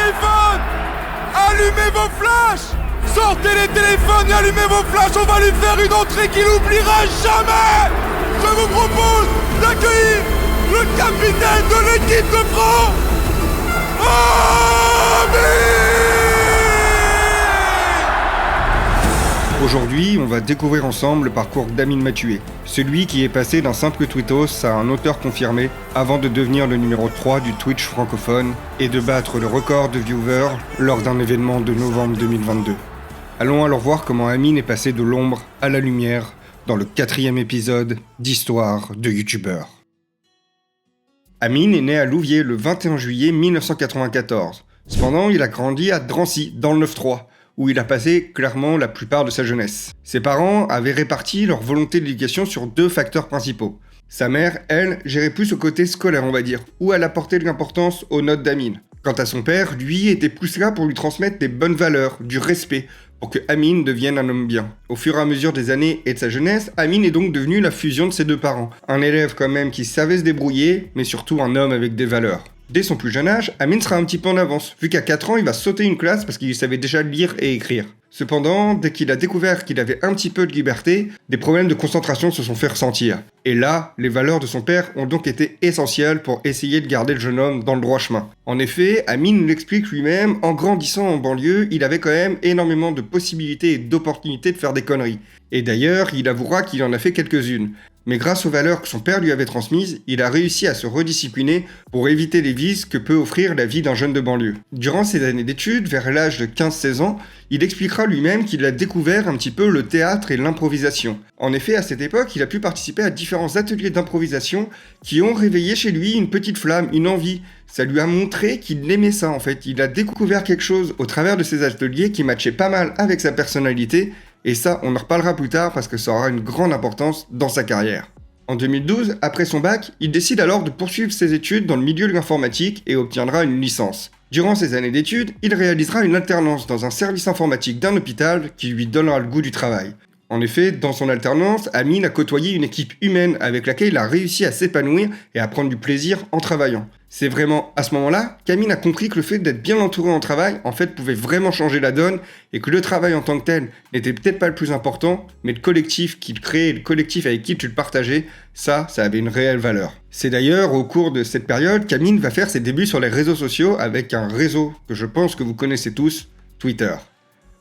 téléphones! Allumez vos flashs! Sortez les téléphones et allumez vos flashs, on va lui faire une entrée qu'il n'oubliera jamais! Je vous propose d'accueillir le capitaine de l'équipe de France, Amine! Aujourd'hui, on va découvrir ensemble le parcours d'Amine Mathuet, celui qui est passé d'un simple tweetos à un auteur confirmé avant de devenir le numéro 3 du Twitch francophone et de battre le record de viewers lors d'un événement de novembre 2022. Allons alors voir comment Amine est passé de l'ombre à la lumière dans le 4e épisode d'Histoire de youtubeur. Amine est né à Louviers le 21 juillet 1994. Cependant, il a grandi à Drancy, dans le 9-3, où il a passé clairement la plupart de sa jeunesse. Ses parents avaient réparti leur volonté d'éducation sur 2 facteurs principaux. Sa mère, elle, gérait plus au côté scolaire, on va dire, où elle apportait de l'importance aux notes d'Amine. Quant à son père, lui, était plus là pour lui transmettre des bonnes valeurs, du respect, pour que Amine devienne un homme bien. Au fur et à mesure des années et de sa jeunesse, Amine est donc devenu la fusion de ses 2 parents. Un élève quand même qui savait se débrouiller, mais surtout un homme avec des valeurs. Dès son plus jeune âge, Amine sera un petit peu en avance, vu qu'à 4 ans, il va sauter une classe parce qu'il savait déjà lire et écrire. Cependant, dès qu'il a découvert qu'il avait un petit peu de liberté, des problèmes de concentration se sont fait ressentir. Et là, les valeurs de son père ont donc été essentielles pour essayer de garder le jeune homme dans le droit chemin. En effet, Amine l'explique lui-même, en grandissant en banlieue, il avait quand même énormément de possibilités et d'opportunités de faire des conneries. Et d'ailleurs, il avouera qu'il en a fait quelques-unes. Mais grâce aux valeurs que son père lui avait transmises, il a réussi à se rediscipliner pour éviter les vices que peut offrir la vie d'un jeune de banlieue. Durant ses années d'études, vers l'âge de 15-16 ans, il expliquera lui-même qu'il a découvert un petit peu le théâtre et l'improvisation. En effet, à cette époque, il a pu participer à différents ateliers d'improvisation qui ont réveillé chez lui une petite flamme, une envie. Ça lui a montré qu'il aimait ça en fait. Il a découvert quelque chose au travers de ces ateliers qui matchait pas mal avec sa personnalité. Et ça, on en reparlera plus tard parce que ça aura une grande importance dans sa carrière. En 2012, après son bac, il décide alors de poursuivre ses études dans le milieu de l'informatique et obtiendra une licence. Durant ses années d'études, il réalisera une alternance dans un service informatique d'un hôpital qui lui donnera le goût du travail. En effet, dans son alternance, Amine a côtoyé une équipe humaine avec laquelle il a réussi à s'épanouir et à prendre du plaisir en travaillant. C'est vraiment à ce moment-là qu'Amine a compris que le fait d'être bien entouré en travail, en fait, pouvait vraiment changer la donne et que le travail en tant que tel n'était peut-être pas le plus important, mais le collectif qu'il créait et le collectif avec qui tu le partageais, ça avait une réelle valeur. C'est d'ailleurs au cours de cette période qu'Amine va faire ses débuts sur les réseaux sociaux avec un réseau que je pense que vous connaissez tous, Twitter.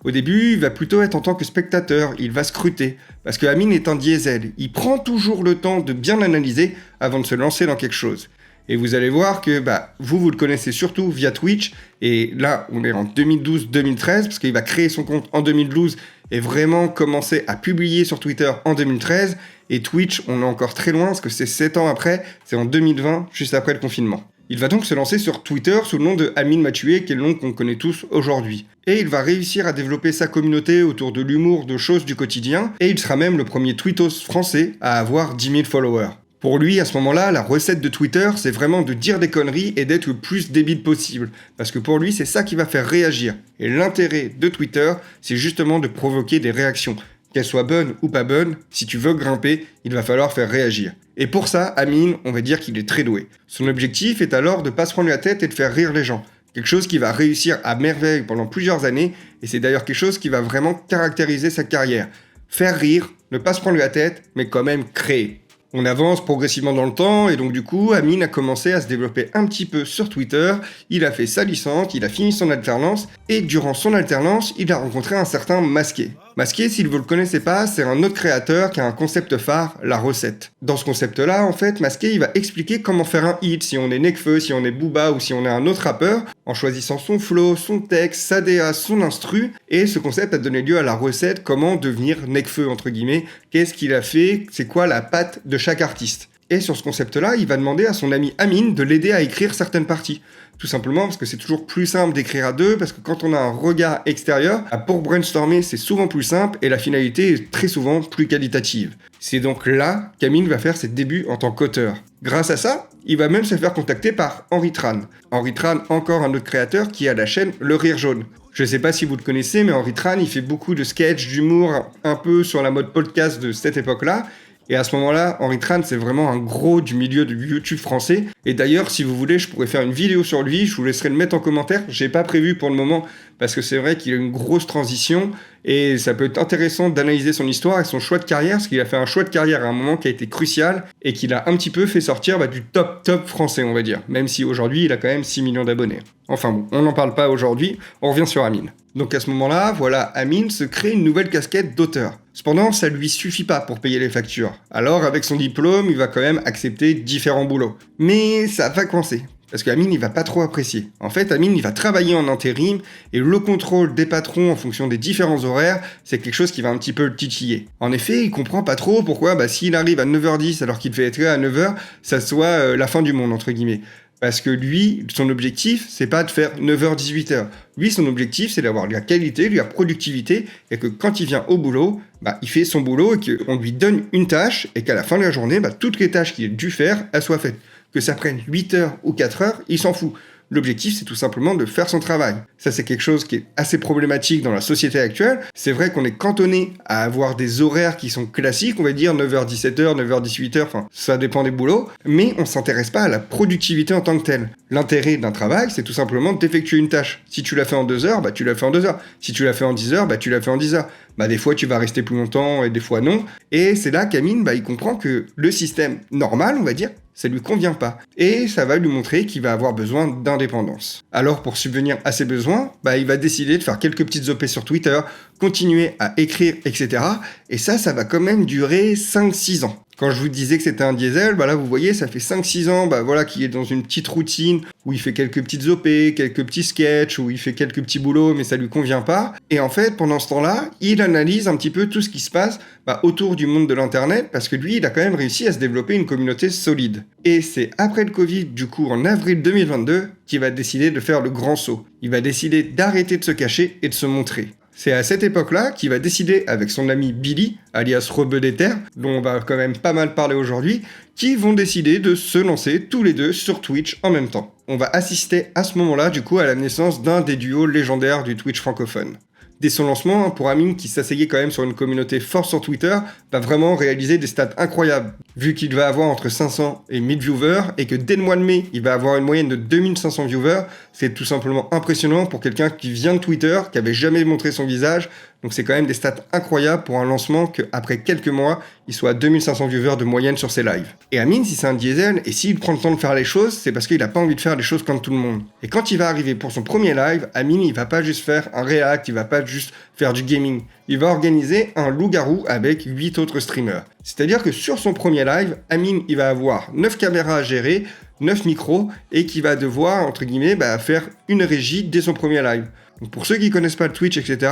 Au début, il va plutôt être en tant que spectateur, il va scruter, parce que Amine est un diesel, il prend toujours le temps de bien l'analyser avant de se lancer dans quelque chose. Et vous allez voir que vous le connaissez surtout via Twitch, et là on est en 2012-2013, parce qu'il va créer son compte en 2012 et vraiment commencer à publier sur Twitter en 2013, et Twitch on est encore très loin, parce que c'est 7 ans après, c'est en 2020, juste après le confinement. Il va donc se lancer sur Twitter sous le nom de Amine Mathuet, qui est le nom qu'on connaît tous aujourd'hui. Et il va réussir à développer sa communauté autour de l'humour, de choses du quotidien, et il sera même le premier tweetos français à avoir 10 000 followers. Pour lui, à ce moment-là, la recette de Twitter, c'est vraiment de dire des conneries et d'être le plus débile possible. Parce que pour lui, c'est ça qui va faire réagir. Et l'intérêt de Twitter, c'est justement de provoquer des réactions. Qu'elles soient bonnes ou pas bonnes, si tu veux grimper, il va falloir faire réagir. Et pour ça, Amine, on va dire qu'il est très doué. Son objectif est alors de pas se prendre la tête et de faire rire les gens. Quelque chose qui va réussir à merveille pendant plusieurs années, et c'est d'ailleurs quelque chose qui va vraiment caractériser sa carrière. Faire rire, ne pas se prendre la tête, mais quand même créer. On avance progressivement dans le temps, et donc du coup, Amine a commencé à se développer un petit peu sur Twitter, il a fait sa licence, il a fini son alternance, et durant son alternance, il a rencontré un certain Masqué. Masqué, si vous le connaissez pas, c'est un autre créateur qui a un concept phare, la recette. Dans ce concept-là, en fait, Masqué, il va expliquer comment faire un hit, si on est Nekfeu, si on est Booba ou si on est un autre rappeur, en choisissant son flow, son texte, sa DA, son instru, et ce concept a donné lieu à la recette, comment devenir Nekfeu, entre guillemets, qu'est-ce qu'il a fait, c'est quoi la patte de chaque artiste. Et sur ce concept-là, il va demander à son ami Amine de l'aider à écrire certaines parties. Tout simplement parce que c'est toujours plus simple d'écrire à deux, parce que quand on a un regard extérieur, pour brainstormer, c'est souvent plus simple et la finalité est très souvent plus qualitative. C'est donc là qu'Amine va faire ses débuts en tant qu'auteur. Grâce à ça, il va même se faire contacter par Henri Tran. Henri Tran, encore un autre créateur qui a la chaîne Le Rire Jaune. Je sais pas si vous le connaissez, mais Henri Tran, il fait beaucoup de sketchs, d'humour, un peu sur la mode podcast de cette époque-là. Et à ce moment-là, Henri Tran, c'est vraiment un gros du milieu de YouTube français. Et d'ailleurs, si vous voulez, je pourrais faire une vidéo sur lui. Je vous laisserai le mettre en commentaire. J'ai pas prévu pour le moment parce que c'est vrai qu'il a une grosse transition et ça peut être intéressant d'analyser son histoire et son choix de carrière, parce qu'il a fait un choix de carrière à un moment qui a été crucial et qu'il a un petit peu fait sortir du top français, on va dire. Même si aujourd'hui, il a quand même 6 millions d'abonnés. Enfin bon, on n'en parle pas aujourd'hui. On revient sur Amine. Donc à ce moment-là, voilà, Amine se crée une nouvelle casquette d'auteur. Cependant, ça lui suffit pas pour payer les factures. Alors, avec son diplôme, il va quand même accepter différents boulots. Mais ça va coincer. Parce qu'Amine, il va pas trop apprécier. En fait, Amine, il va travailler en intérim et le contrôle des patrons en fonction des différents horaires, c'est quelque chose qui va un petit peu le titiller. En effet, il comprend pas trop pourquoi, s'il arrive à 9h10 alors qu'il devait être là à 9h, ça soit la fin du monde, entre guillemets. Parce que lui, son objectif, c'est pas de faire 9h-18h. Lui, son objectif, c'est d'avoir de la qualité, de la productivité, et que quand il vient au boulot, il fait son boulot et qu'on lui donne une tâche, et qu'à la fin de la journée, toutes les tâches qu'il a dû faire, elles soient faites. Que ça prenne 8h ou 4h, il s'en fout. L'objectif, c'est tout simplement de faire son travail. Ça, c'est quelque chose qui est assez problématique dans la société actuelle. C'est vrai qu'on est cantonné à avoir des horaires qui sont classiques, on va dire 9h-17h, 9h-18h, enfin, ça dépend des boulots, mais on s'intéresse pas à la productivité en tant que telle. L'intérêt d'un travail, c'est tout simplement d'effectuer une tâche. Si tu l'as fait en 2 heures, tu l'as fait en 2 heures. Si tu l'as fait en 10 heures, tu l'as fait en 10 heures. Des fois, tu vas rester plus longtemps et des fois non. Et c'est là qu'Amine, il comprend que le système normal, on va dire, ça lui convient pas. Et ça va lui montrer qu'il va avoir besoin d'indépendance. Alors, pour subvenir à ses besoins, il va décider de faire quelques petites OP sur Twitter, continuer à écrire, etc. Et ça va quand même durer 5-6 ans. Quand je vous disais que c'était un diesel, là, vous voyez, ça fait 5-6 ans, qu'il est dans une petite routine où il fait quelques petites OP, quelques petits sketchs, où il fait quelques petits boulots, mais ça lui convient pas. Et en fait, pendant ce temps-là, il analyse un petit peu tout ce qui se passe autour du monde de l'Internet, parce que lui, il a quand même réussi à se développer une communauté solide. Et c'est après le Covid, du coup, en avril 2022, qu'il va décider de faire le grand saut. Il va décider d'arrêter de se cacher et de se montrer. C'est à cette époque-là qu'il va décider avec son ami Billy, alias Rebeu des Terres, dont on va quand même pas mal parler aujourd'hui, qui vont décider de se lancer tous les deux sur Twitch en même temps. On va assister à ce moment-là, du coup, à la naissance d'un des duos légendaires du Twitch francophone. Dès son lancement, pour Amine, qui s'asseyait quand même sur une communauté forte sur Twitter, va vraiment réaliser des stats incroyables. Vu qu'il va avoir entre 500 et 1000 viewers, et que dès le mois de mai, il va avoir une moyenne de 2500 viewers, c'est tout simplement impressionnant pour quelqu'un qui vient de Twitter, qui avait jamais montré son visage. Donc c'est quand même des stats incroyables pour un lancement qu'après quelques mois, il soit à 2500 viewers de moyenne sur ses lives. Et Amine, si c'est un diesel, et s'il prend le temps de faire les choses, c'est parce qu'il n'a pas envie de faire les choses comme tout le monde. Et quand il va arriver pour son premier live, Amine, il va pas juste faire un react, il va pas juste faire du gaming. Il va organiser un loup-garou avec 8 autres streamers. C'est-à-dire que sur son premier live, Amine, il va avoir 9 caméras à gérer, 9 micros, et qui va devoir, entre guillemets, faire une régie dès son premier live. Donc pour ceux qui connaissent pas le Twitch, etc.,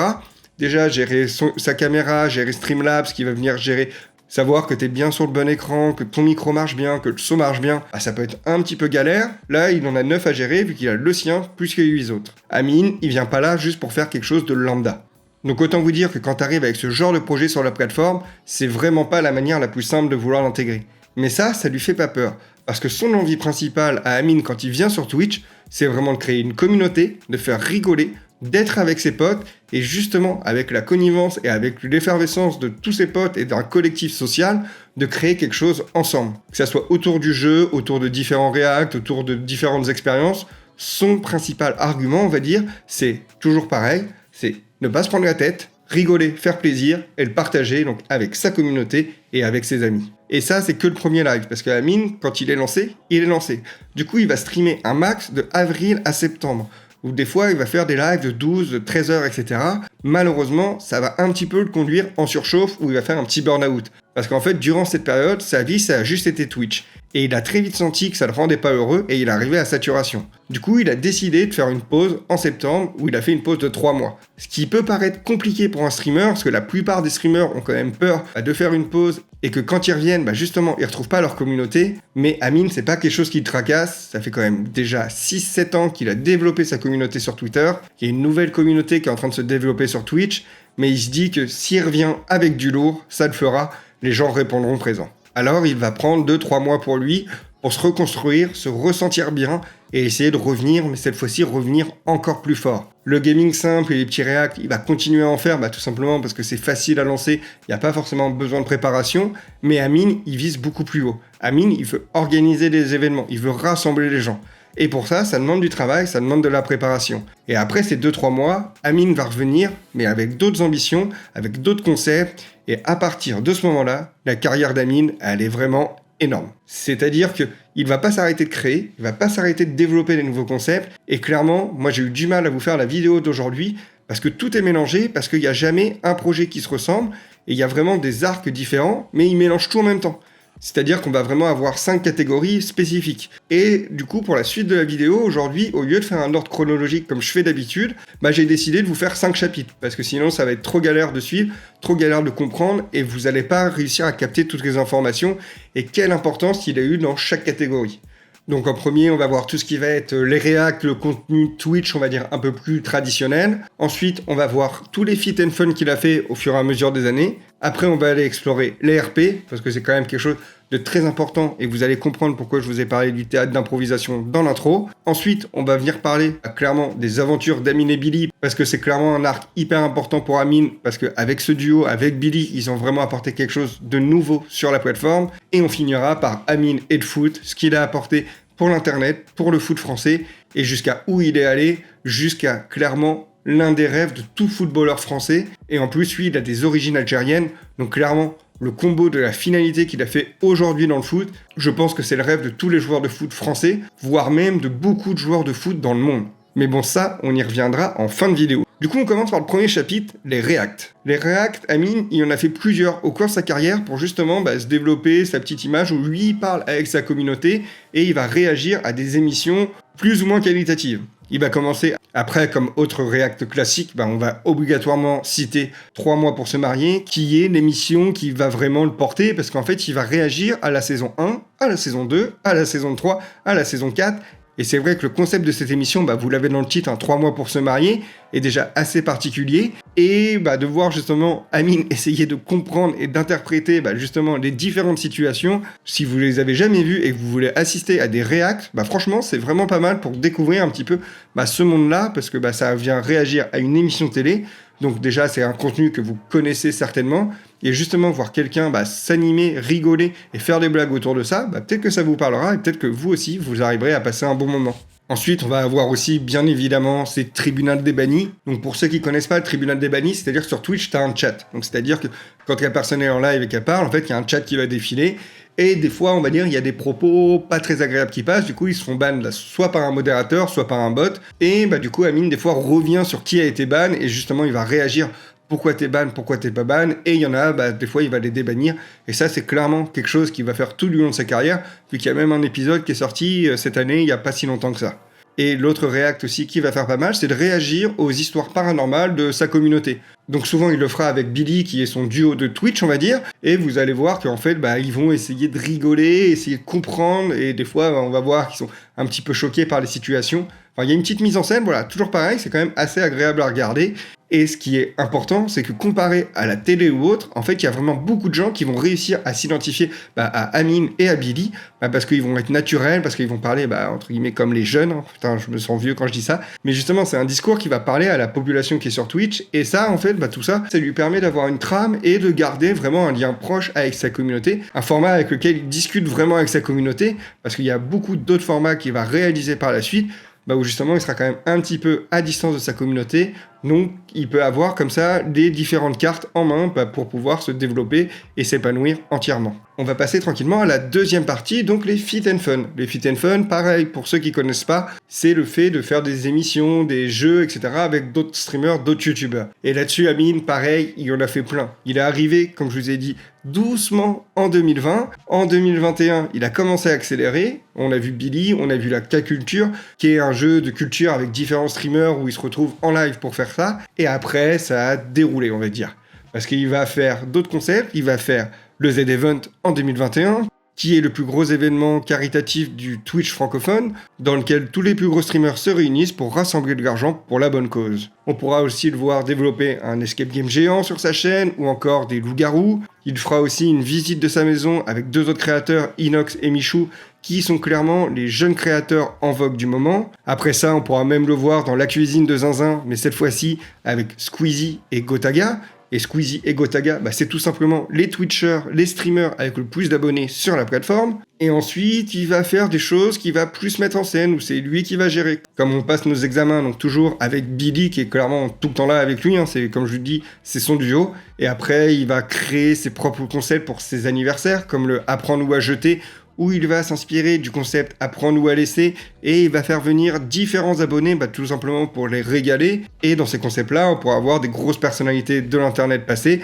déjà gérer sa caméra, gérer Streamlabs, qui va venir gérer, savoir que tu es bien sur le bon écran, que ton micro marche bien, que le son marche bien, ça peut être un petit peu galère. Là, il en a 9 à gérer, vu qu'il a le sien, plus que les 8 autres. Amine, il vient pas là juste pour faire quelque chose de lambda. Donc autant vous dire que quand tu arrives avec ce genre de projet sur la plateforme, c'est vraiment pas la manière la plus simple de vouloir l'intégrer. Mais ça lui fait pas peur. Parce que son envie principale à Amine quand il vient sur Twitch, c'est vraiment de créer une communauté, de faire rigoler, d'être avec ses potes, et justement avec la connivence et avec l'effervescence de tous ses potes et d'un collectif social, de créer quelque chose ensemble. Que ça soit autour du jeu, autour de différents reacts, autour de différentes expériences, son principal argument, on va dire, c'est toujours pareil, c'est ne pas se prendre la tête, rigoler, faire plaisir et le partager donc avec sa communauté et avec ses amis. Et ça, c'est que le premier live, parce que Amine, quand il est lancé, il est lancé. Du coup, il va streamer un max de avril à septembre, où des fois, il va faire des lives de 12, de 13 heures, etc. Malheureusement, ça va un petit peu le conduire en surchauffe, où il va faire un petit burn-out. Parce qu'en fait, durant cette période, sa vie, ça a juste été Twitch. Et il a très vite senti que ça le rendait pas heureux, et il est arrivé à saturation. Du coup, il a décidé de faire une pause en septembre, où il a fait une pause de 3 mois. Ce qui peut paraître compliqué pour un streamer, parce que la plupart des streamers ont quand même peur de faire une pause, et que quand ils reviennent, justement, ils retrouvent pas leur communauté. Mais Amine, c'est pas quelque chose qui le tracasse. Ça fait quand même déjà 6-7 ans qu'il a développé sa communauté sur Twitter. Il y a une nouvelle communauté qui est en train de se développer sur Twitch. Mais il se dit que s'il revient avec du lourd, ça le fera. Les gens répondront présents. Alors il va prendre 2-3 mois pour lui, pour se reconstruire, se ressentir bien et essayer de revenir, mais cette fois-ci revenir encore plus fort. Le gaming simple et les petits reacts, il va continuer à en faire, tout simplement parce que c'est facile à lancer, il n'y a pas forcément besoin de préparation, mais Amine, il vise beaucoup plus haut. Amine, il veut organiser des événements, il veut rassembler les gens. Et pour ça, ça demande du travail, ça demande de la préparation. Et après ces 2-3 mois, Amine va revenir, mais avec d'autres ambitions, avec d'autres concepts, et à partir de ce moment-là, la carrière d'Amine, elle est vraiment énorme. C'est-à-dire qu'il va pas s'arrêter de créer, il va pas s'arrêter de développer des nouveaux concepts, et clairement, moi j'ai eu du mal à vous faire la vidéo d'aujourd'hui, parce que tout est mélangé, parce qu'il n'y a jamais un projet qui se ressemble, et il y a vraiment des arcs différents, mais ils mélangent tout en même temps. C'est-à-dire qu'on va vraiment avoir 5 catégories spécifiques. Et du coup, pour la suite de la vidéo, aujourd'hui, au lieu de faire un ordre chronologique comme je fais d'habitude, j'ai décidé de vous faire 5 chapitres. Parce que sinon, ça va être trop galère de suivre, trop galère de comprendre, et vous n'allez pas réussir à capter toutes les informations et quelle importance il a eu dans chaque catégorie. Donc en premier, on va voir tout ce qui va être les reacts, le contenu Twitch, on va dire un peu plus traditionnel. Ensuite, on va voir tous les fit and fun qu'il a fait au fur et à mesure des années. Après, on va aller explorer les RP, parce que c'est quand même quelque chose de très important et vous allez comprendre pourquoi je vous ai parlé du théâtre d'improvisation dans l'intro. Ensuite, on va venir parler clairement des aventures d'Amine et Billy, parce que c'est clairement un arc hyper important pour Amine, parce qu'avec ce duo, avec Billy, ils ont vraiment apporté quelque chose de nouveau sur la plateforme. Et on finira par Amine et le foot, ce qu'il a apporté pour l'internet, pour le foot français, et jusqu'à où il est allé, jusqu'à clairement l'un des rêves de tout footballeur français. Et en plus, lui, il a des origines algériennes, donc clairement, le combo de la finalité qu'il a fait aujourd'hui dans le foot, je pense que c'est le rêve de tous les joueurs de foot français, voire même de beaucoup de joueurs de foot dans le monde. Mais bon, ça, on y reviendra en fin de vidéo. Du coup, on commence par le premier chapitre, les reacts. Les reacts, Amine, il en a fait plusieurs au cours de sa carrière pour justement se développer sa petite image où lui, il parle avec sa communauté et il va réagir à des émissions plus ou moins qualitatives. Il va commencer, après, comme autre react classique, on va obligatoirement citer 3 mois pour se marier, qui est l'émission qui va vraiment le porter, parce qu'en fait, il va réagir à la saison 1, à la saison 2, à la saison 3, à la saison 4, et c'est vrai que le concept de cette émission, vous l'avez dans le titre, 3 mois pour se marier, est déjà assez particulier, et de voir justement Amine essayer de comprendre et d'interpréter justement les différentes situations, si vous les avez jamais vues et que vous voulez assister à des reacts, franchement c'est vraiment pas mal pour découvrir un petit peu ce monde-là, parce que ça vient réagir à une émission télé, donc déjà c'est un contenu que vous connaissez certainement, et justement voir quelqu'un s'animer, rigoler et faire des blagues autour de ça, peut-être que ça vous parlera et peut-être que vous aussi vous arriverez à passer un bon moment. Ensuite, on va avoir aussi, bien évidemment, ces tribunaux des bannis. Donc, pour ceux qui connaissent pas le tribunal des bannis, c'est-à-dire que sur Twitch, tu as un chat. Donc, c'est-à-dire que quand la personne est en live et qu'elle parle, en fait, il y a un chat qui va défiler. Et des fois, on va dire, il y a des propos pas très agréables qui passent. Du coup, ils se font ban soit par un modérateur, soit par un bot. Et du coup, Amine, des fois, revient sur qui a été ban. Et justement, il va réagir. Pourquoi t'es ban, pourquoi t'es pas ban, et il y en a, des fois il va les débannir, et ça c'est clairement quelque chose qui va faire tout le long de sa carrière, vu qu'il y a même un épisode qui est sorti cette année, il y a pas si longtemps que ça. Et l'autre react aussi qui va faire pas mal, c'est de réagir aux histoires paranormales de sa communauté. Donc souvent il le fera avec Billy, qui est son duo de Twitch, on va dire, et vous allez voir qu'en fait, ils vont essayer de rigoler, essayer de comprendre, et des fois, on va voir qu'ils sont un petit peu choqués par les situations. Enfin, il y a une petite mise en scène, voilà, toujours pareil, c'est quand même assez agréable à regarder. Et ce qui est important, c'est que comparé à la télé ou autre, en fait, il y a vraiment beaucoup de gens qui vont réussir à s'identifier à Amine et à Billy, parce qu'ils vont être naturels, parce qu'ils vont parler, entre guillemets, comme les jeunes. Putain, je me sens vieux quand je dis ça. Mais justement, c'est un discours qui va parler à la population qui est sur Twitch. Et ça, en fait, tout ça, ça lui permet d'avoir une trame et de garder vraiment un lien proche avec sa communauté. Un format avec lequel il discute vraiment avec sa communauté, parce qu'il y a beaucoup d'autres formats qu'il va réaliser par la suite, où justement il sera quand même un petit peu à distance de sa communauté, donc il peut avoir comme ça des différentes cartes en main pour pouvoir se développer et s'épanouir entièrement. On va passer tranquillement à la deuxième partie, donc les fit and fun. Les fit and fun, pareil, pour ceux qui connaissent pas, c'est le fait de faire des émissions, des jeux, etc. avec d'autres streamers, d'autres youtubeurs. Et là-dessus, Amine, pareil, il en a fait plein. Il est arrivé, comme je vous ai dit, doucement en 2020. En 2021, il a commencé à accélérer. On a vu Billy, on a vu la K-Culture, qui est un jeu de culture avec différents streamers où ils se retrouvent en live pour faire ça. Et après, ça a déroulé, on va dire. Parce qu'il va faire d'autres concepts. Il va faire le Z-Event en 2021. qui est le plus gros événement caritatif du Twitch francophone, dans lequel tous les plus gros streamers se réunissent pour rassembler de l'argent pour la bonne cause. On pourra aussi le voir développer un escape game géant sur sa chaîne, ou encore des loups-garous. Il fera aussi une visite de sa maison avec 2 autres créateurs, Inox et Michou, qui sont clairement les jeunes créateurs en vogue du moment. Après ça, on pourra même le voir dans la cuisine de Zinzin, mais cette fois-ci avec Squeezie et Gotaga. Et Squeezie et Gotaga, c'est tout simplement les Twitchers, les streamers avec le plus d'abonnés sur la plateforme. Et ensuite, il va faire des choses qu'il va plus mettre en scène, où c'est lui qui va gérer. Comme on passe nos examens, donc toujours avec Billy, qui est clairement tout le temps là avec lui, c'est comme je le dis, c'est son duo. Et après, il va créer ses propres concepts pour ses anniversaires, comme le apprendre ou à jeter, où il va s'inspirer du concept apprendre ou à laisser, et il va faire venir différents abonnés, tout simplement pour les régaler. Et dans ces concepts-là, on pourra avoir des grosses personnalités de l'internet passé,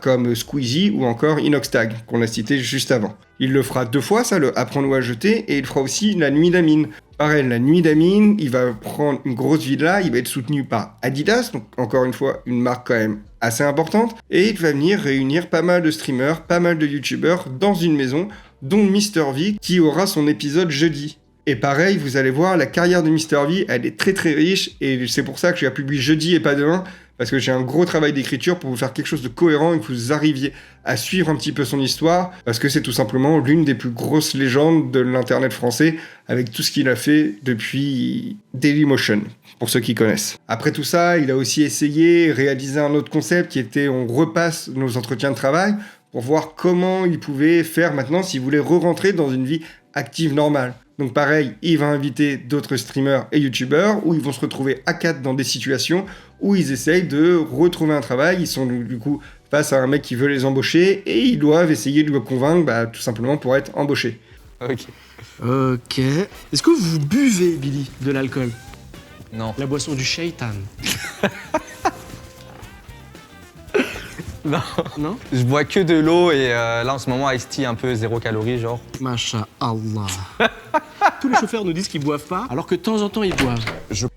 comme Squeezie ou encore Inoxtag, qu'on a cité juste avant. Il le fera 2 fois, ça, le apprendre ou à jeter, et il fera aussi la nuit d'Amine. Pareil, la nuit d'Amine, il va prendre une grosse villa, il va être soutenu par Adidas, donc encore une fois, une marque quand même assez importante, et il va venir réunir pas mal de streamers, pas mal de youtubeurs dans une maison, dont MrV, qui aura son épisode jeudi. Et pareil, vous allez voir, la carrière de MrV, elle est très très riche, et c'est pour ça que je la publie jeudi et pas demain, parce que j'ai un gros travail d'écriture pour vous faire quelque chose de cohérent et que vous arriviez à suivre un petit peu son histoire, parce que c'est tout simplement l'une des plus grosses légendes de l'internet français, avec tout ce qu'il a fait depuis Dailymotion, pour ceux qui connaissent. Après tout ça, il a aussi essayé, réalisé un autre concept qui était on repasse nos entretiens de travail, pour voir comment il pouvait faire maintenant s'il voulait re-rentrer dans une vie active normale. Donc pareil, il va inviter d'autres streamers et youtubeurs où ils vont se retrouver à 4 dans des situations où ils essayent de retrouver un travail. Ils sont du coup face à un mec qui veut les embaucher et ils doivent essayer de le convaincre tout simplement pour être embauchés. Ok. Est-ce que vous buvez, Billy, de l'alcool? Non. La boisson du shaitan. Non. Je bois que de l'eau et là en ce moment Ice Tea un peu 0 calories genre. Masha'Allah. Tous les chauffeurs nous disent qu'ils boivent pas, alors que de temps en temps ils boivent.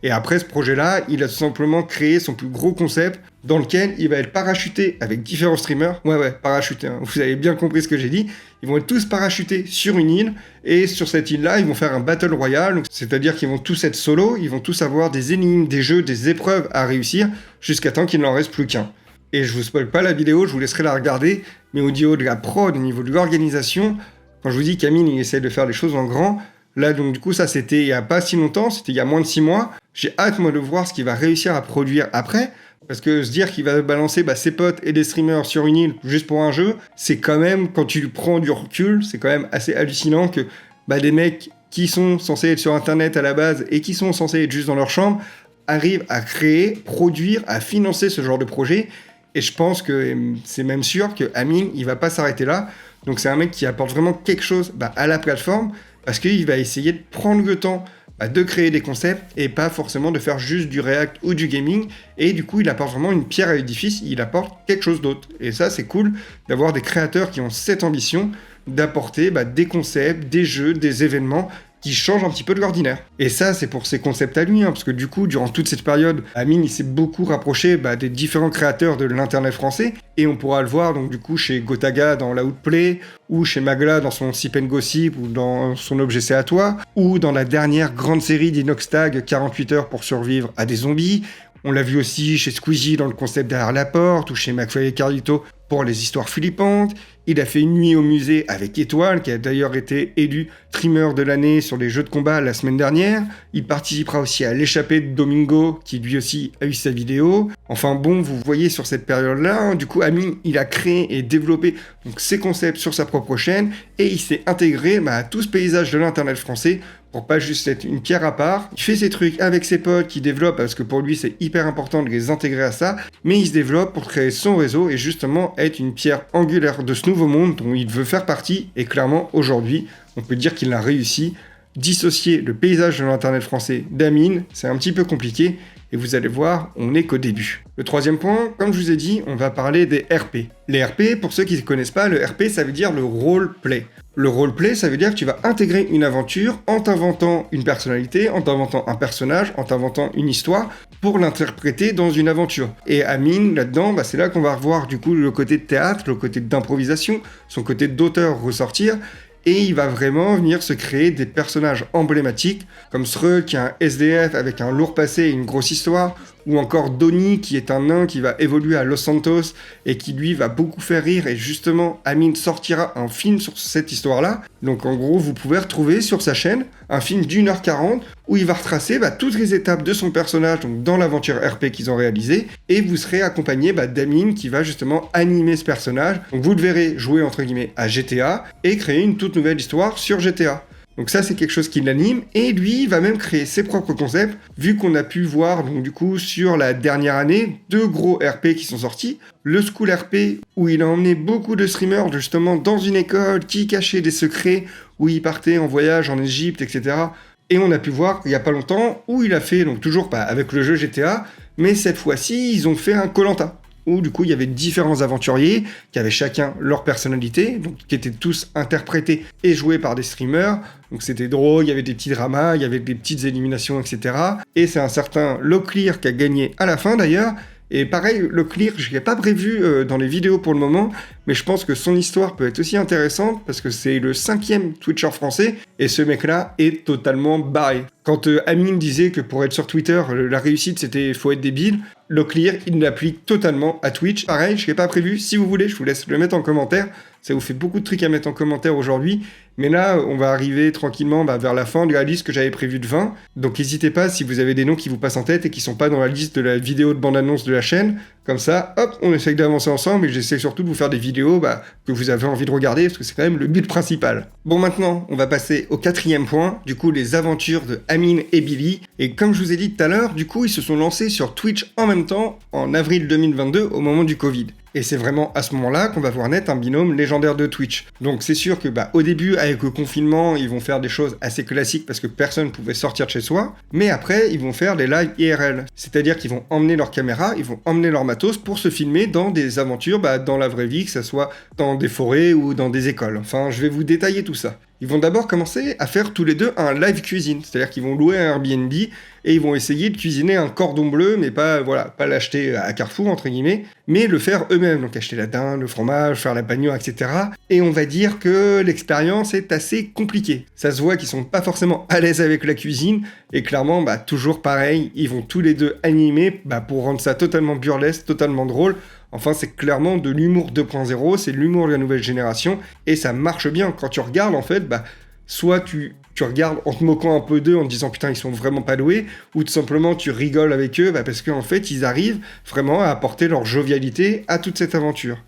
Et après ce projet-là, il a tout simplement créé son plus gros concept dans lequel il va être parachuté avec différents streamers. Ouais, parachuté, vous avez bien compris ce que j'ai dit. Ils vont être tous parachutés sur une île et sur cette île-là, ils vont faire un battle royale. C'est-à-dire qu'ils vont tous être solo, ils vont tous avoir des énigmes, des jeux, des épreuves à réussir jusqu'à temps qu'il n'en reste plus qu'un. Et je vous spoil pas la vidéo, je vous laisserai la regarder, mais au niveau de la prod, au niveau de l'organisation, quand je vous dis qu'Amine il essaie de faire les choses en grand, là donc du coup ça c'était il y a pas si longtemps, c'était il y a moins de 6 mois, j'ai hâte moi de voir ce qu'il va réussir à produire après, parce que se dire qu'il va balancer ses potes et des streamers sur une île juste pour un jeu, c'est quand même, quand tu prends du recul, c'est quand même assez hallucinant que des mecs qui sont censés être sur internet à la base et qui sont censés être juste dans leur chambre, arrivent à créer, produire, à financer ce genre de projet. Et je pense que c'est même sûr que Amine, il va pas s'arrêter là. Donc c'est un mec qui apporte vraiment quelque chose à la plateforme parce qu'il va essayer de prendre le temps de créer des concepts et pas forcément de faire juste du React ou du gaming. Et du coup, il apporte vraiment une pierre à l'édifice, il apporte quelque chose d'autre. Et ça, c'est cool d'avoir des créateurs qui ont cette ambition d'apporter des concepts, des jeux, des événements qui change un petit peu de l'ordinaire. Et ça, c'est pour ses concepts à lui, parce que du coup, durant toute cette période, Amine, il s'est beaucoup rapproché des différents créateurs de l'internet français, et on pourra le voir, donc du coup, chez Gotaga dans la Outplay, ou chez Magla dans son Sip & Gossip, ou dans son Objet c'est à toi, ou dans la dernière grande série d'Inoxtag, 48 heures pour survivre à des zombies. On l'a vu aussi chez Squeezie dans le concept derrière la porte, ou chez McFly et Carlito pour les histoires flippantes. Il a fait une nuit au musée avec Étoile, qui a d'ailleurs été élu streamer de l'année sur les jeux de combat la semaine dernière. Il participera aussi à l'échappée de Domingo, qui lui aussi a eu sa vidéo. Enfin bon, vous voyez sur cette période-là, du coup Amine, il a créé et développé ses concepts sur sa propre chaîne, et il s'est intégré à tout ce paysage de l'internet français, pour pas juste être une pierre à part. Il fait ses trucs avec ses potes qui développent, parce que pour lui c'est hyper important de les intégrer à ça, mais il se développe pour créer son réseau et justement être une pierre angulaire de ce nouveau monde dont il veut faire partie. Et clairement aujourd'hui, on peut dire qu'il a réussi. Dissocier le paysage de l'internet français d'Amine, c'est un petit peu compliqué, et vous allez voir, on n'est qu'au début. Le troisième point, comme je vous ai dit, on va parler des RP. Les RP, pour ceux qui ne connaissent pas, le RP ça veut dire le roleplay. Le roleplay, ça veut dire que tu vas intégrer une aventure en t'inventant une personnalité, en t'inventant un personnage, en t'inventant une histoire pour l'interpréter dans une aventure. Et Amine, là-dedans, c'est là qu'on va revoir du coup le côté de théâtre, le côté d'improvisation, son côté d'auteur ressortir. et il va vraiment venir se créer des personnages emblématiques, comme Sreuk qui est un SDF avec un lourd passé et une grosse histoire, ou encore Donnie qui est un nain qui va évoluer à Los Santos et qui lui va beaucoup faire rire, et justement Amine sortira un film sur cette histoire-là. Donc en gros vous pouvez retrouver sur sa chaîne un film d'1h40 où il va retracer toutes les étapes de son personnage donc dans l'aventure RP qu'ils ont réalisé, et vous serez accompagné d'Amine qui va justement animer ce personnage. Donc vous le verrez jouer entre guillemets à GTA et créer une toute nouvelle histoire sur GTA. Donc ça c'est quelque chose qui l'anime, et lui il va même créer ses propres concepts, vu qu'on a pu voir donc du coup sur la dernière année 2 gros RP qui sont sortis. Le School RP où il a emmené beaucoup de streamers justement dans une école qui cachait des secrets, où il partait en voyage en Égypte, etc. Et on a pu voir il y a pas longtemps où il a fait, donc toujours pas avec le jeu GTA, mais cette fois-ci ils ont fait un Koh-Lanta, où du coup il y avait différents aventuriers qui avaient chacun leur personnalité, donc qui étaient tous interprétés et joués par des streamers. Donc c'était drôle, il y avait des petits dramas, il y avait des petites éliminations, etc. Et c'est un certain Locklear qui a gagné à la fin d'ailleurs. Et pareil, Locklear, je ne l'ai pas prévu dans les vidéos pour le moment, mais je pense que son histoire peut être aussi intéressante parce que c'est le 5e Twitcher français et ce mec-là est totalement barré. Quand Amine disait que pour être sur Twitter, la réussite c'était faut être débile, Locklear, il l'applique totalement à Twitch. Pareil, je ne l'ai pas prévu, si vous voulez, je vous laisse le mettre en commentaire. Ça vous fait beaucoup de trucs à mettre en commentaire aujourd'hui. Mais là, on va arriver tranquillement vers la fin de la liste que j'avais prévue de 20. Donc n'hésitez pas si vous avez des noms qui vous passent en tête et qui sont pas dans la liste de la vidéo de bande-annonce de la chaîne. Comme ça, hop, on essaye d'avancer ensemble, et j'essaie surtout de vous faire des vidéos que vous avez envie de regarder, parce que c'est quand même le but principal. Bon, maintenant, on va passer au 4e point, du coup, les aventures de Amine et Billy. Et comme je vous ai dit tout à l'heure, du coup, ils se sont lancés sur Twitch en même temps, en avril 2022, au moment du Covid. Et c'est vraiment à ce moment-là qu'on va voir naître un binôme légendaire de Twitch. Donc c'est sûr que au début, avec le confinement, ils vont faire des choses assez classiques parce que personne ne pouvait sortir de chez soi. Mais après, ils vont faire des lives IRL. C'est-à-dire qu'ils vont emmener leur caméra, ils vont emmener leur matos pour se filmer dans des aventures dans la vraie vie, que ce soit dans des forêts ou dans des écoles. Enfin, je vais vous détailler tout ça. Ils vont d'abord commencer à faire tous les deux un live cuisine, c'est-à-dire qu'ils vont louer un Airbnb et ils vont essayer de cuisiner un cordon bleu, mais pas l'acheter à Carrefour, entre guillemets, mais le faire eux-mêmes, donc acheter la dinde, le fromage, faire la bagnole, etc. Et on va dire que l'expérience est assez compliquée. Ça se voit qu'ils sont pas forcément à l'aise avec la cuisine, et clairement, toujours pareil, ils vont tous les deux animer pour rendre ça totalement burlesque, totalement drôle. Enfin, c'est clairement de l'humour 2.0, c'est de l'humour de la nouvelle génération, et ça marche bien. Quand tu regardes, en fait, soit tu regardes en te moquant un peu d'eux, en te disant « Putain, ils sont vraiment pas doués », ou tout simplement tu rigoles avec eux, parce qu'en fait, ils arrivent vraiment à apporter leur jovialité à toute cette aventure.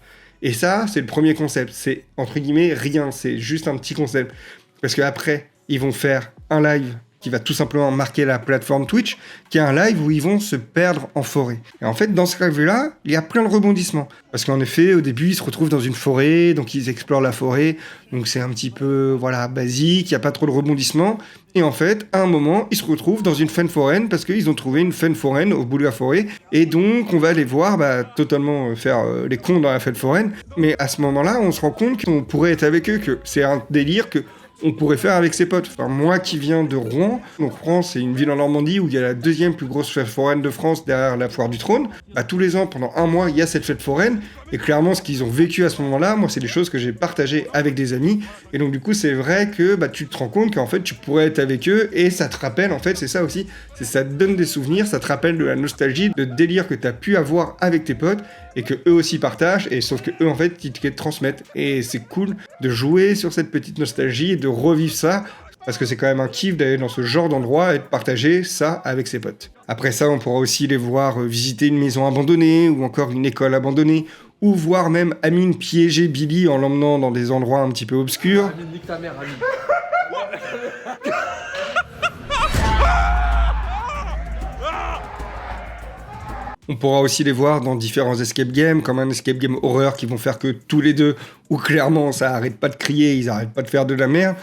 Et ça, c'est le premier concept. C'est, entre guillemets, rien, c'est juste un petit concept. Parce qu'après, ils vont faire un live qui va tout simplement marquer la plateforme Twitch, qui est un live où ils vont se perdre en forêt. Et en fait, dans ce live-là, il y a plein de rebondissements. Parce qu'en effet, au début, ils se retrouvent dans une forêt, donc ils explorent la forêt, donc c'est un petit peu, basique, il n'y a pas trop de rebondissements. Et en fait, à un moment, ils se retrouvent dans une faune foraine, parce qu'ils ont trouvé une faune foraine au bout de la forêt, et donc on va les voir totalement faire les cons dans la faune foraine. Mais à ce moment-là, on se rend compte qu'on pourrait être avec eux, que c'est un délire que on pourrait faire avec ses potes. Enfin, moi qui viens de Rouen, donc Rouen c'est une ville en Normandie où il y a la 2e plus grosse fête foraine de France derrière la Foire du Trône. Tous les ans, pendant un mois, il y a cette fête foraine, et clairement ce qu'ils ont vécu à ce moment-là, moi c'est des choses que j'ai partagées avec des amis, et donc du coup c'est vrai que tu te rends compte qu'en fait tu pourrais être avec eux, et ça te rappelle, en fait c'est ça aussi, ça te donne des souvenirs, ça te rappelle de la nostalgie, de délire que tu as pu avoir avec tes potes, et que eux aussi partagent, et sauf que eux en fait ils te transmettent, et c'est cool de jouer sur cette petite nostalgie et de revivre ça, parce que c'est quand même un kiff d'aller dans ce genre d'endroit et de partager ça avec ses potes. Après ça, on pourra aussi les voir visiter une maison abandonnée, ou encore une école abandonnée, ou voir même Amine piéger Billy en l'emmenant dans des endroits un petit peu obscurs. Amine, nique ta mère, Amine. On pourra aussi les voir dans différents escape games, comme un escape game horreur qui vont faire que tous les deux, où clairement ça arrête pas de crier, ils arrêtent pas de faire de la merde.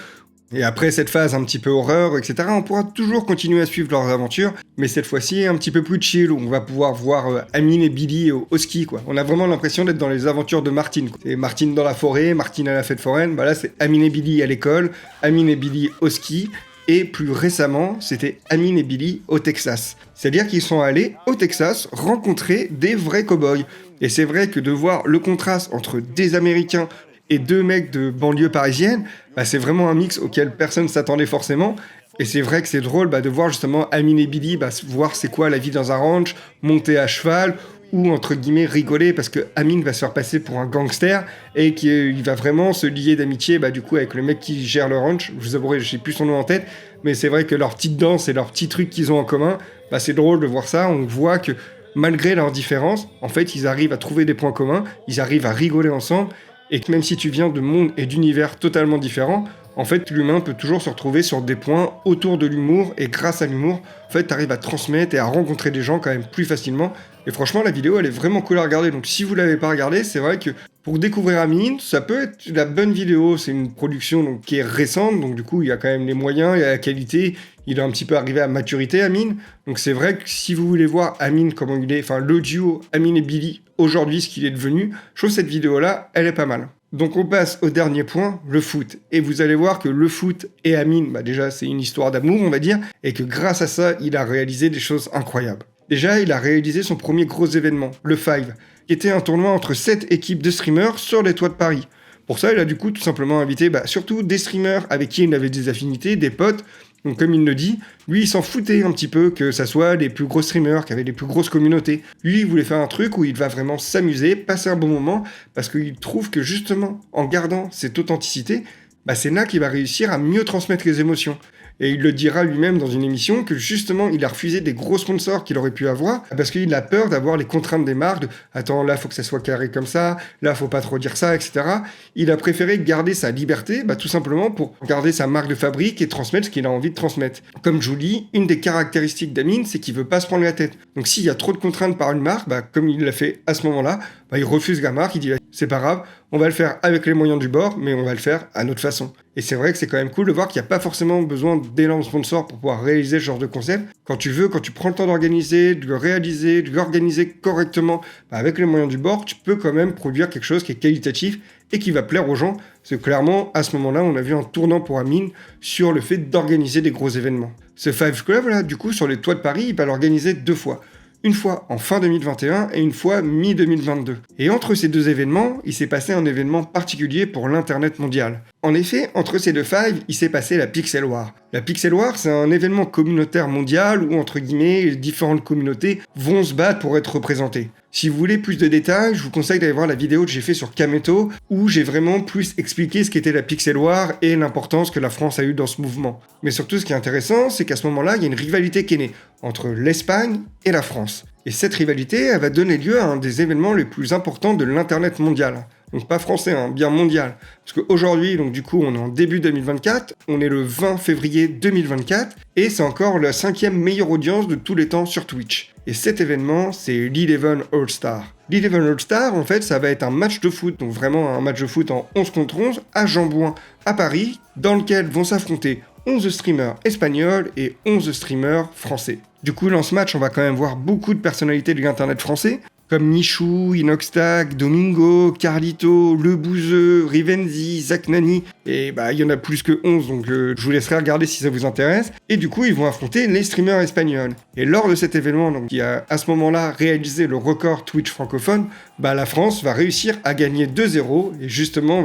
Et après cette phase un petit peu horreur, etc., on pourra toujours continuer à suivre leurs aventures, mais cette fois-ci un petit peu plus chill, où on va pouvoir voir Amine et Billy au ski, quoi. On a vraiment l'impression d'être dans les aventures de Martine, quoi. C'est Martine dans la forêt, Martine à la fête foraine, là c'est Amine et Billy à l'école, Amine et Billy au ski, et plus récemment, c'était Amine et Billy au Texas. C'est-à-dire qu'ils sont allés au Texas rencontrer des vrais cow-boys. Et c'est vrai que de voir le contraste entre des Américains et 2 mecs de banlieue parisienne, c'est vraiment un mix auquel personne ne s'attendait forcément. Et c'est vrai que c'est drôle de voir justement Amine et Billy, voir c'est quoi la vie dans un ranch, monter à cheval, ou entre guillemets rigoler parce que Amine va se faire passer pour un gangster et qu'il va vraiment se lier d'amitié du coup avec le mec qui gère le ranch. Je vous avouerai, je sais plus son nom en tête, mais c'est vrai que leurs petites danses et leurs petits trucs qu'ils ont en commun, c'est drôle de voir ça. On voit que malgré leurs différences, en fait, ils arrivent à trouver des points communs, ils arrivent à rigoler ensemble, et que même si tu viens de mondes et d'univers totalement différents, en fait, l'humain peut toujours se retrouver sur des points autour de l'humour, et grâce à l'humour, en fait, tu arrives à transmettre et à rencontrer des gens quand même plus facilement. Et franchement, la vidéo, elle est vraiment cool à regarder. Donc si vous l'avez pas regardée, c'est vrai que pour découvrir Amine, ça peut être la bonne vidéo. C'est une production qui est récente, donc du coup, il y a quand même les moyens, il y a la qualité. Il est un petit peu arrivé à maturité, Amine. Donc c'est vrai que si vous voulez voir Amine, comment il est, le duo Amine et Billy, aujourd'hui, ce qu'il est devenu, je trouve cette vidéo-là, elle est pas mal. Donc on passe au dernier point, le foot. Et vous allez voir que le foot et Amine, déjà c'est une histoire d'amour, on va dire, et que grâce à ça, il a réalisé des choses incroyables. Déjà, il a réalisé son premier gros événement, le Five, qui était un tournoi entre 7 équipes de streamers sur les toits de Paris. Pour ça, il a du coup tout simplement invité surtout des streamers avec qui il avait des affinités, des potes. Donc comme il le dit, lui il s'en foutait un petit peu que ça soit les plus gros streamers qui avaient les plus grosses communautés. Lui il voulait faire un truc où il va vraiment s'amuser, passer un bon moment, parce qu'il trouve que justement en gardant cette authenticité, c'est là qu'il va réussir à mieux transmettre les émotions. Et il le dira lui-même dans une émission que justement il a refusé des gros sponsors qu'il aurait pu avoir parce qu'il a peur d'avoir les contraintes des marques de « Attends, là faut que ça soit carré comme ça, là faut pas trop dire ça, etc. » Il a préféré garder sa liberté tout simplement pour garder sa marque de fabrique et transmettre ce qu'il a envie de transmettre. Comme je vous dis, une des caractéristiques d'Amine, c'est qu'il veut pas se prendre la tête. Donc s'il y a trop de contraintes par une marque, comme il l'a fait à ce moment-là, il refuse la marque, il dit « C'est pas grave, on va le faire avec les moyens du bord, mais on va le faire à notre façon. » Et c'est vrai que c'est quand même cool de voir qu'il n'y a pas forcément besoin d'énormes sponsors pour pouvoir réaliser ce genre de concept. Quand tu prends le temps d'organiser, de le réaliser, de l'organiser correctement, avec les moyens du bord, tu peux quand même produire quelque chose qui est qualitatif et qui va plaire aux gens. Parce que clairement, à ce moment-là, on a vu un tournant pour Amine sur le fait d'organiser des gros événements. Ce Five Club, du coup, sur les toits de Paris, il va l'organiser 2 fois. Une fois en fin 2021 et une fois mi-2022. Et entre ces 2 événements, il s'est passé un événement particulier pour l'Internet mondial. En effet, entre ces 2 Five, il s'est passé la Pixel War. La Pixel War, c'est un événement communautaire mondial où, entre guillemets, les différentes communautés vont se battre pour être représentées. Si vous voulez plus de détails, je vous conseille d'aller voir la vidéo que j'ai fait sur Kameto, où j'ai vraiment plus expliqué ce qu'était la Pixel War et l'importance que la France a eue dans ce mouvement. Mais surtout, ce qui est intéressant, c'est qu'à ce moment-là, il y a une rivalité qui est née entre l'Espagne et la France. Et cette rivalité, elle va donner lieu à un des événements les plus importants de l'Internet mondial. Donc pas français, bien mondial. Parce qu'aujourd'hui, donc du coup, on est en début 2024, on est le 20 février 2024, et c'est encore la 5e meilleure audience de tous les temps sur Twitch. Et cet événement, c'est l'Eleven All-Star. L'Eleven All-Star, en fait, ça va être un match de foot, donc vraiment un match de foot en 11 contre 11, à Jambouin, à Paris, dans lequel vont s'affronter 11 streamers espagnols et 11 streamers français. Du coup, dans ce match, on va quand même voir beaucoup de personnalités de l'internet français, comme Michou, Inoxtag, Domingo, Carlito, Le Bouzeux, Rivenzi, Zach Nani, et il y en a plus que 11, donc je vous laisserai regarder si ça vous intéresse. Et du coup, ils vont affronter les streamers espagnols. Et lors de cet événement, donc, qui a à ce moment-là réalisé le record Twitch francophone, la France va réussir à gagner 2-0, et justement,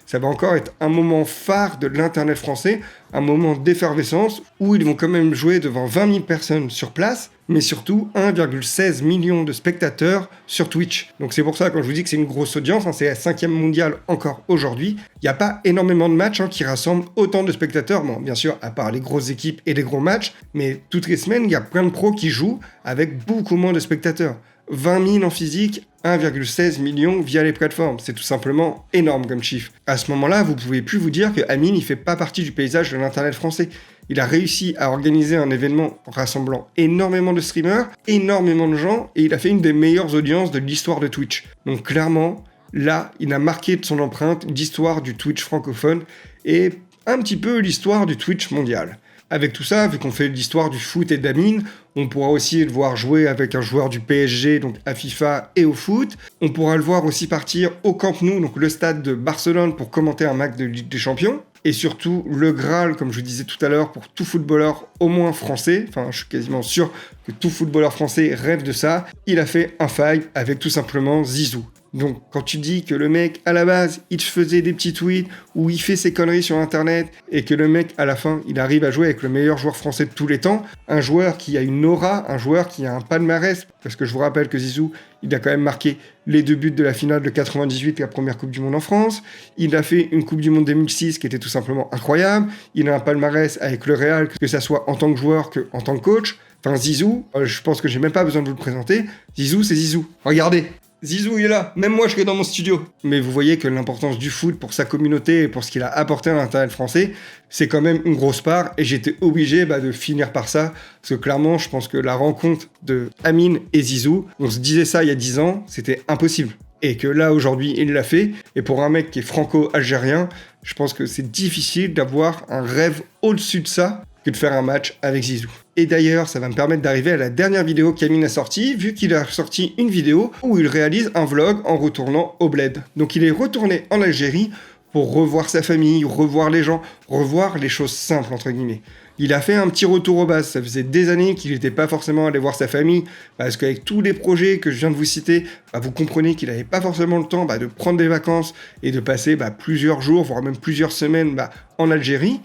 ça va encore être un moment phare de l'internet français, un moment d'effervescence, où ils vont quand même jouer devant 20 000 personnes sur place, mais surtout 1,16 million de spectateurs sur Twitch. Donc c'est pour ça, quand je vous dis que c'est une grosse audience, c'est la 5e mondiale encore aujourd'hui, il n'y a pas énormément de matchs qui rassemblent autant de spectateurs, bon bien sûr à part les grosses équipes et les gros matchs, mais toutes les semaines il y a plein de pros qui jouent avec beaucoup moins de spectateurs. 20 000 en physique, 1,16 million via les plateformes. C'est tout simplement énorme comme chiffre. À ce moment-là, vous pouvez plus vous dire que Amine, il fait pas partie du paysage de l'internet français. Il a réussi à organiser un événement rassemblant énormément de streamers, énormément de gens, et il a fait une des meilleures audiences de l'histoire de Twitch. Donc clairement, là, il a marqué de son empreinte l'histoire du Twitch francophone et un petit peu l'histoire du Twitch mondial. Avec tout ça, vu qu'on fait l'histoire du foot et d'Amine, on pourra aussi le voir jouer avec un joueur du PSG, donc à FIFA et au foot. On pourra le voir aussi partir au Camp Nou, donc le stade de Barcelone, pour commenter un match de Ligue des Champions. Et surtout, le Graal, comme je vous disais tout à l'heure, pour tout footballeur au moins français, je suis quasiment sûr que tout footballeur français rêve de ça, il a fait un five avec tout simplement Zizou. Donc quand tu dis que le mec à la base il faisait des petits tweets ou il fait ses conneries sur internet et que le mec à la fin il arrive à jouer avec le meilleur joueur français de tous les temps, un joueur qui a une aura, un joueur qui a un palmarès, parce que je vous rappelle que Zizou il a quand même marqué les 2 buts de la finale de 98, la première Coupe du Monde en France, il a fait une Coupe du Monde 2006 qui était tout simplement incroyable, il a un palmarès avec le Real, que ça soit en tant que joueur qu'en tant que coach. Enfin Zizou, je pense que j'ai même pas besoin de vous le présenter, Zizou c'est Zizou, regardez. Zizou il est là, même moi je serai dans mon studio. Mais vous voyez que l'importance du foot pour sa communauté et pour ce qu'il a apporté à l'internet français, c'est quand même une grosse part et j'étais obligé de finir par ça. Parce que clairement, je pense que la rencontre de Amine et Zizou, on se disait ça il y a 10 ans, c'était impossible. Et que là aujourd'hui il l'a fait. Et pour un mec qui est franco-algérien, je pense que c'est difficile d'avoir un rêve au-dessus de ça que de faire un match avec Zizou. Et d'ailleurs, ça va me permettre d'arriver à la dernière vidéo qu'Amine a sortie, vu qu'il a sorti une vidéo où il réalise un vlog en retournant au bled. Donc il est retourné en Algérie pour revoir sa famille, revoir les gens, revoir les choses simples, entre guillemets. Il a fait un petit retour aux bases, ça faisait des années qu'il n'était pas forcément allé voir sa famille, parce qu'avec tous les projets que je viens de vous citer, vous comprenez qu'il n'avait pas forcément le temps de prendre des vacances et de passer plusieurs jours, voire même plusieurs semaines en Algérie.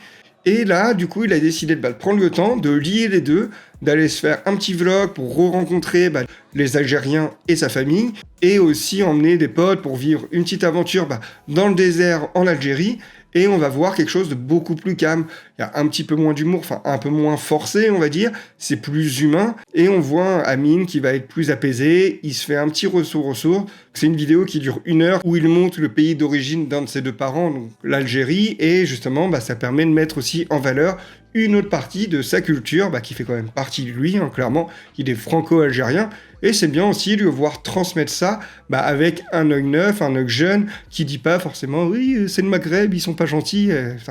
Et là, du coup, il a décidé de prendre le temps de lier les deux, d'aller se faire un petit vlog pour re-rencontrer les Algériens et sa famille, et aussi emmener des potes pour vivre une petite aventure dans le désert en Algérie. Et on va voir quelque chose de beaucoup plus calme. Il y a un petit peu moins d'humour, un peu moins forcé, on va dire. C'est plus humain. Et on voit Amine qui va être plus apaisé. Il se fait un petit retour. C'est une vidéo qui dure 1 heure où il montre le pays d'origine d'un de ses 2 parents, donc l'Algérie. Et justement, ça permet de mettre aussi en valeur une autre partie de sa culture, qui fait quand même partie de lui, clairement. Il est franco-algérien. Et c'est bien aussi de le voir transmettre ça avec un œil neuf, un œil jeune, qui dit pas forcément « Oui, c'est le Maghreb, ils sont pas gentils. »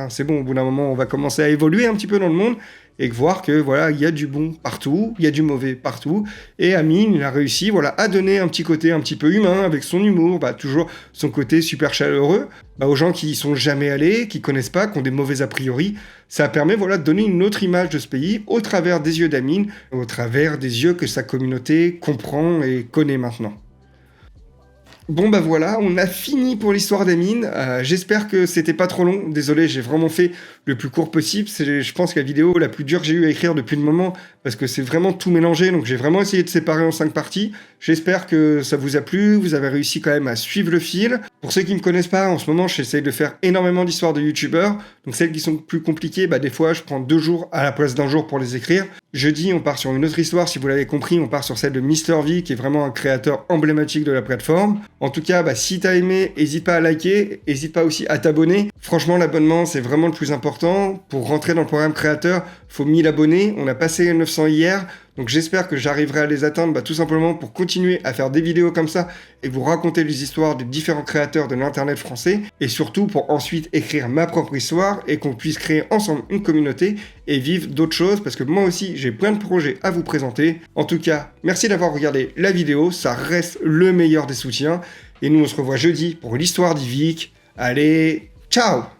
C'est bon, au bout d'un moment, on va commencer à évoluer un petit peu dans le monde et voir que voilà, il y a du bon partout, il y a du mauvais partout. Et Amine, il a réussi à donner un petit côté un petit peu humain avec son humour, toujours son côté super chaleureux aux gens qui y sont jamais allés, qui connaissent pas, qui ont des mauvais a priori. Ça permet de donner une autre image de ce pays au travers des yeux d'Amine, au travers des yeux que sa communauté comprend et connaît maintenant. Bon voilà, on a fini pour l'histoire d'Amine. J'espère que c'était pas trop long. Désolé, j'ai vraiment fait le plus court possible. C'est, je pense, la vidéo la plus dure que j'ai eu à écrire depuis le moment, parce que c'est vraiment tout mélangé. Donc j'ai vraiment essayé de séparer en 5 parties. J'espère que ça vous a plu. Vous avez réussi quand même à suivre le fil. Pour ceux qui me connaissent pas, en ce moment, j'essaie de faire énormément d'histoires de youtubeurs. Donc celles qui sont plus compliquées, des fois, je prends 2 jours à la place d'1 jour pour les écrire. Jeudi, on part sur une autre histoire. Si vous l'avez compris, on part sur celle de MrV, qui est vraiment un créateur emblématique de la plateforme. En tout cas, si t'as aimé, n'hésite pas à liker, n'hésite pas aussi à t'abonner. Franchement, l'abonnement, c'est vraiment le plus important. Pour rentrer dans le programme créateur, faut 1000 abonnés. On a passé les 900 hier. Donc j'espère que j'arriverai à les atteindre tout simplement pour continuer à faire des vidéos comme ça et vous raconter les histoires des différents créateurs de l'internet français et surtout pour ensuite écrire ma propre histoire et qu'on puisse créer ensemble une communauté et vivre d'autres choses parce que moi aussi j'ai plein de projets à vous présenter. En tout cas, merci d'avoir regardé la vidéo, ça reste le meilleur des soutiens et nous on se revoit jeudi pour l'histoire d'Yvick. Allez, ciao!